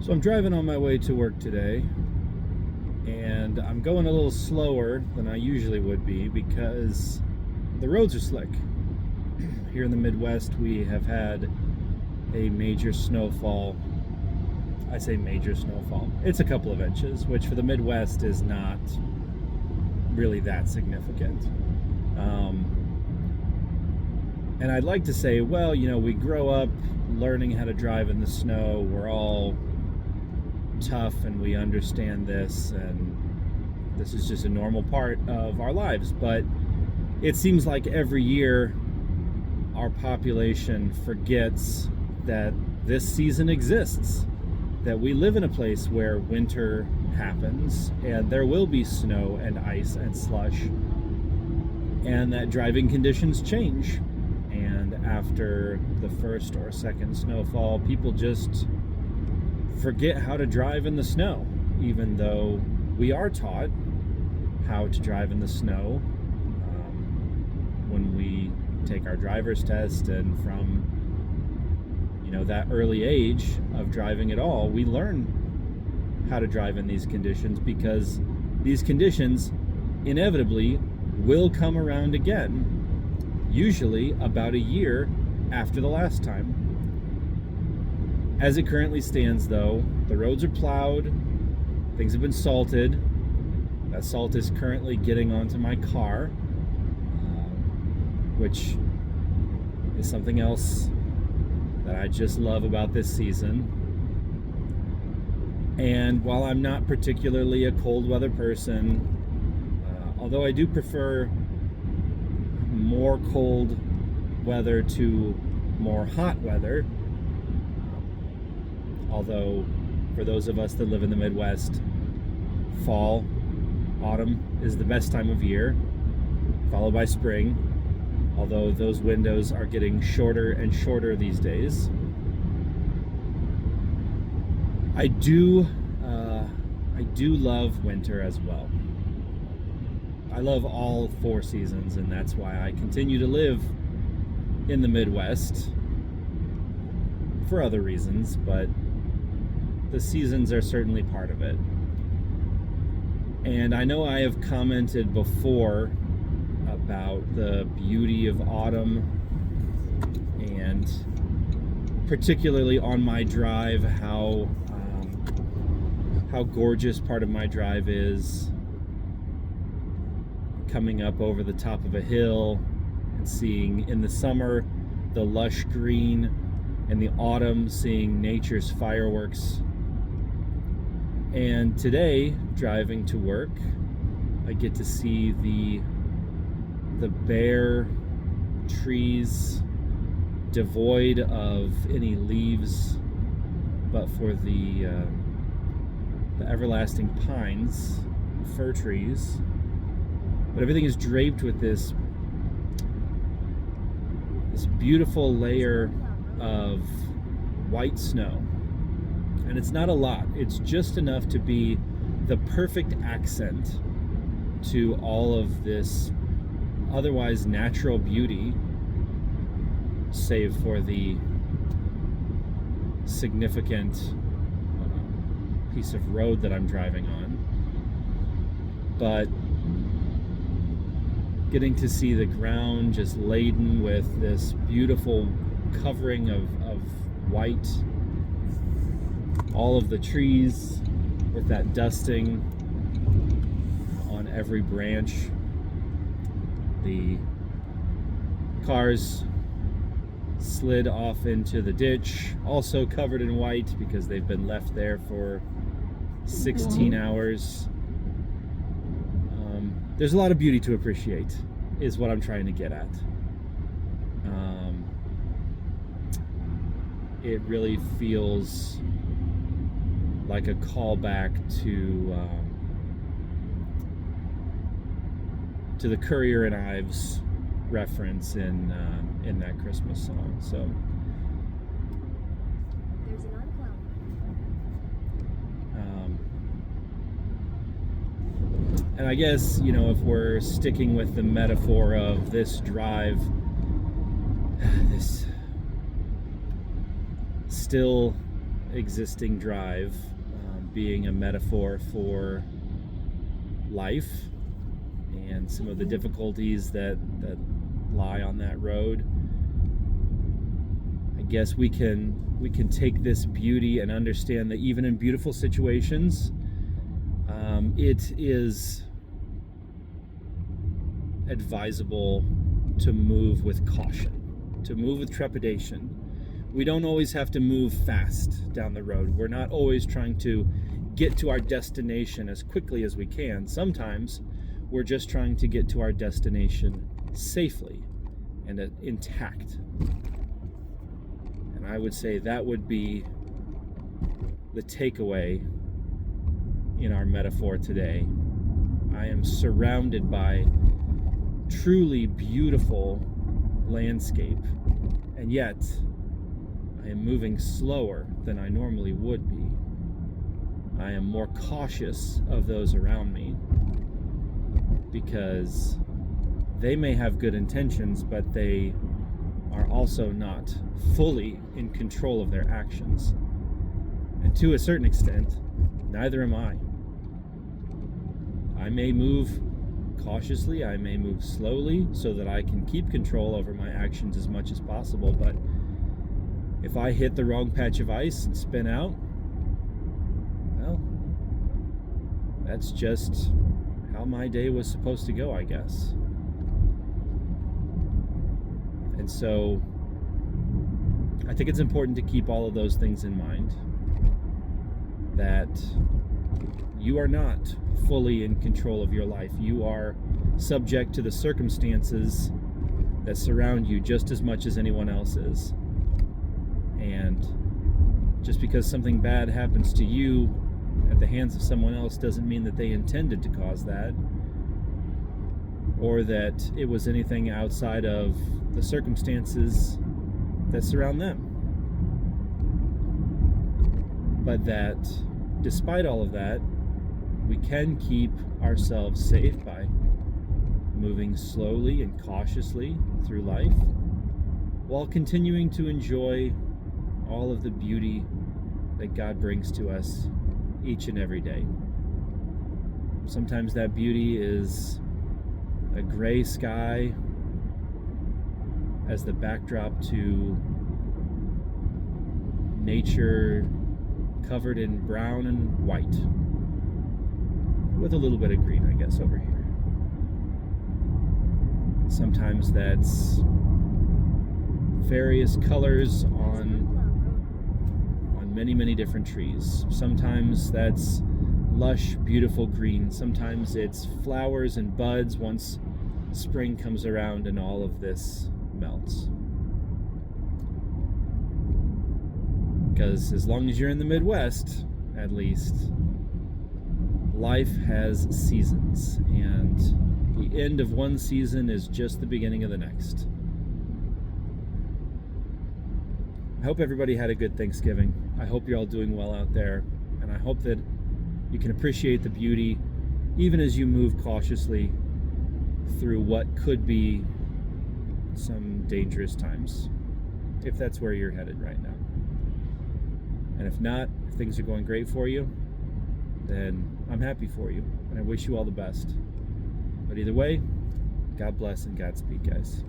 So I'm driving on my way to work today, and I'm going a little slower than I usually would be because the roads are slick. Here in the Midwest, we have had a major snowfall. I say major snowfall. It's a couple of inches, which for the Midwest is not really that significant. And I'd like to say, well, we grow up learning how to drive in the snow. We're all tough and we understand this, and this is just a normal part of our lives. But it seems like every year our population forgets that this season exists, that we live in a place where winter happens and there will be snow and ice and slush, and that driving conditions change. And after the first or second snowfall, people just forget how to drive in the snow, even though we are taught how to drive in the snow when we take our driver's test. And from that early age of driving at all, we learn how to drive in these conditions, because these conditions inevitably will come around again, usually about a year after the last time. As it currently stands, though, the roads are plowed, things have been salted. That salt is currently getting onto my car, which is something else that I just love about this season. And while I'm not particularly a cold weather person, although I do prefer more cold weather to more hot weather, although for those of us that live in the Midwest, fall, autumn is the best time of year, followed by spring, although those windows are getting shorter and shorter these days. I do love winter as well. I love all four seasons, and that's why I continue to live in the Midwest for other reasons, but the seasons are certainly part of it. And I know I have commented before about the beauty of autumn, and particularly on my drive, how gorgeous part of my drive is, coming up over the top of a hill and seeing in the summer the lush green, and the autumn seeing nature's fireworks. And today, driving to work, I get to see the bare trees, devoid of any leaves, but for the everlasting pines, fir trees. But everything is draped with this beautiful layer of white snow. And it's not a lot. It's just enough to be the perfect accent to all of this otherwise natural beauty, save for the significant piece of road that I'm driving on. But getting to see the ground just laden with this beautiful covering of white, all of the trees with that dusting on every branch, the cars slid off into the ditch, also covered in white because they've been left there for 16 hours. There's a lot of beauty to appreciate, is what I'm trying to get at. It really feels like a callback to the Currier and Ives reference in that Christmas song. So There's an oncloud. And I guess, if we're sticking with the metaphor of this drive, this still existing drive being a metaphor for life and some of the difficulties that lie on that road. I guess we can take this beauty and understand that even in beautiful situations, it is advisable to move with caution, to move with trepidation. We don't always have to move fast down the road. We're not always trying to get to our destination as quickly as we can. Sometimes we're just trying to get to our destination safely and intact. And I would say that would be the takeaway in our metaphor today. I am surrounded by truly beautiful landscape, and yet I am moving slower than I normally would be. I am more cautious of those around me because they may have good intentions, but they are also not fully in control of their actions. And to a certain extent, neither am I. I may move cautiously, I may move slowly so that I can keep control over my actions as much as possible, but if I hit the wrong patch of ice and spin out, well, that's just how my day was supposed to go, I guess. And so I think it's important to keep all of those things in mind, that you are not fully in control of your life. You are subject to the circumstances that surround you just as much as anyone else is. And just because something bad happens to you at the hands of someone else doesn't mean that they intended to cause that, or that it was anything outside of the circumstances that surround them. But that despite all of that, we can keep ourselves safe by moving slowly and cautiously through life while continuing to enjoy all of the beauty that God brings to us each and every day. Sometimes that beauty is a gray sky as the backdrop to nature covered in brown and white, with a little bit of green, I guess, over here. Sometimes that's various colors on many, many different trees. Sometimes that's lush, beautiful green. Sometimes it's flowers and buds once spring comes around and all of this melts. Because as long as you're in the Midwest, at least, life has seasons, and the end of one season is just the beginning of the next. I hope everybody had a good Thanksgiving. I hope you're all doing well out there, and I hope that you can appreciate the beauty even as you move cautiously through what could be some dangerous times, if that's where you're headed right now. And if not, if things are going great for you, then I'm happy for you, and I wish you all the best. But either way, God bless and Godspeed, guys.